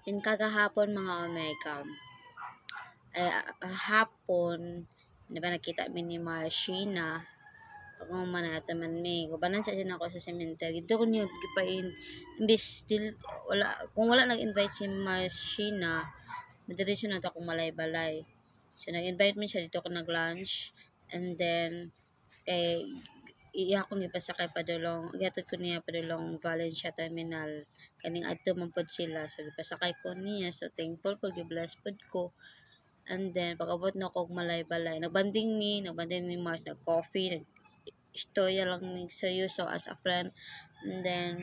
Then kagahapon mga Omega, hapon, di ba nakita mi ni Marshina, pag man nato man mi, gubanan sa din ako sa cemetery, dito ko niya gipain, imbis, wala, kung wala nag-invite si Marshina, madiretso na to akong malay-balay. So, nag-invite mi siya dito ko nag-lunch, and then, iya akong ipasakay padulong, ihatod ko niya padulong Valencia Terminal, kaning adto man pod sila, so ipasakay ko niya, so thankful ko, gibless pod ko. And then, pag-abot na ko malay-balay, nagbanding ni Mars, nag-coffee, nag-istorya lang ni sayo, so as a friend. And then,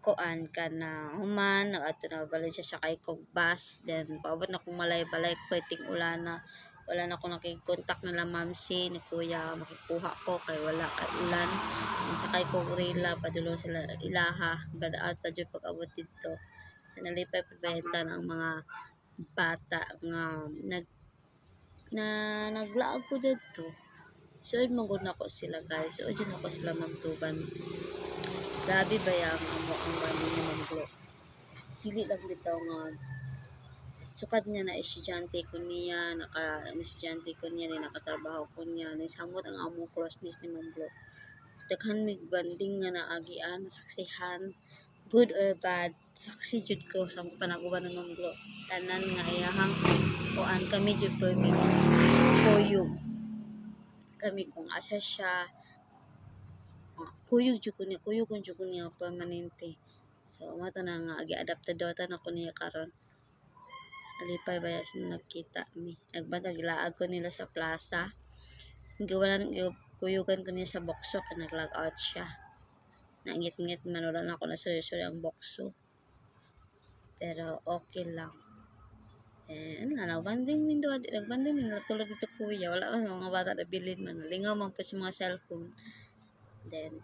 kuan ka na human, nag-ato na Valencia siya kay kog bus. Then, pag-abot na kong malay-balay, pwedeng ulana. Wala na ako nakikkontak nila mamsi ni kuya, makikuha ko kay wala kay ulan. Sakay ko rila, padulong sila ilaha, badaat pa dyan pag-abot dito. So, nalipay pagbenta ng mga bata nga naglaag ko dito. So, magod na ko sila guys. So, dyan ako sila magtuban. Grabe ba yung ang bani ni Manglo? Dili lang dito nga sukad niya na estudyante ko niya, estudyante ko niya, nakatrabaho ko niya, nisamot ang among crossness ni Manglo. Daghan mig banding nga naagian, nasaksihan, good or bad, saksi jud ko sa panaguban ng Manglo. Tanan nga iyahang kuan kami jud kuyog. Kami kung asa siya, kuyog jud ko niya permanente. So mata na nga agi-adaptado na ko niya karon. Alipay ba siya nagkita mi. Nagbantag ilaag ko nila sa plaza. Giwalan kuyugan ko niya sa bokso kay nag-log out siya. Nangit-ngit man wala na ako na suri ang bokso. Pero okay lang. And nagbanding min do, nagbanding min natulog dito kuya. Wala man mga bata na bilin man. Lingaw man pa sa mga cellphone. Then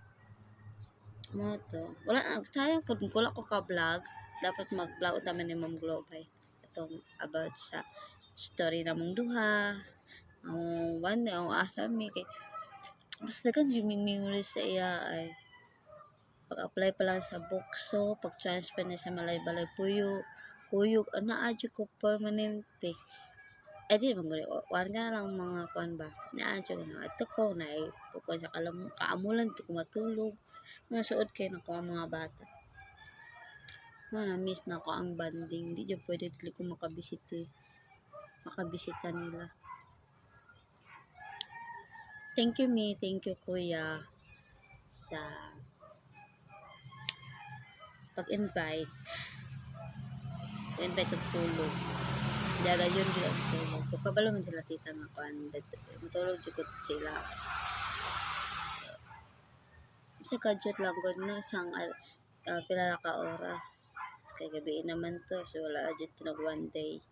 mo to. Wala sayang pud wala ko ka vlog. Dapat mag-vlog taman ni Ma'am Globay. Itong about sa story na mong duha. Ang banda, ang asami kay basta kan yung memories sa iya ay pag-apply pa lang sa bukso, pag-transfer na sa malay-balay kuyog, naadyo ko permanente. Di mga kuan ka lang mga kuan ba, naadyo ko na ito ko, na pagkuan sa kaamulan, ito ko matulog, mga suod kayo na ko ang mga bata. Na-miss na ko ang banding, di dyan pwede dili ko makabisita nila. Thank you kuya sa pag-invite og tulog. Dala yun dila og tulog. Kabalo man sila tita nga kuan, matulog jud sila. Sa kadyot lang gud no sang pila na ka oras. Kay gabi naman to, so wala jud to nag one day.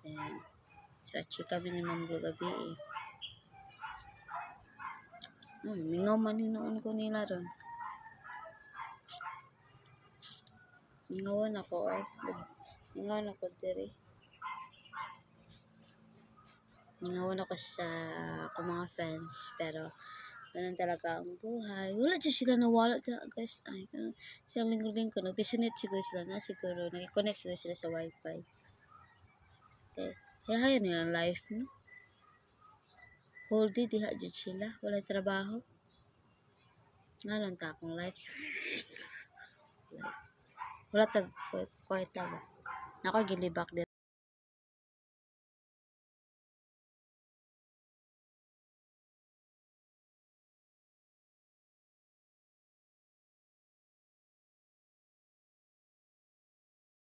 Then, so achi kami ni Ma'am gabi eh. Mingaw man hinoon ko nila ron. Mingawan ako ay. Mingawan ako diri. Mingawan ako sa akong mga friends. Pero, ganun talaga ang buhay. Wala dyan sila nawala dyan guys. Ay, siyang linggo-linggo. Nagpisunit siguro sila na siguro. Nag-connect siguro sila sa wifi. Okay. Kaya nila life no. Whole day diha dyan sila. Wala trabaho. Nga lang ta akong life. Wala ta kwarta ba. Ako gilibak din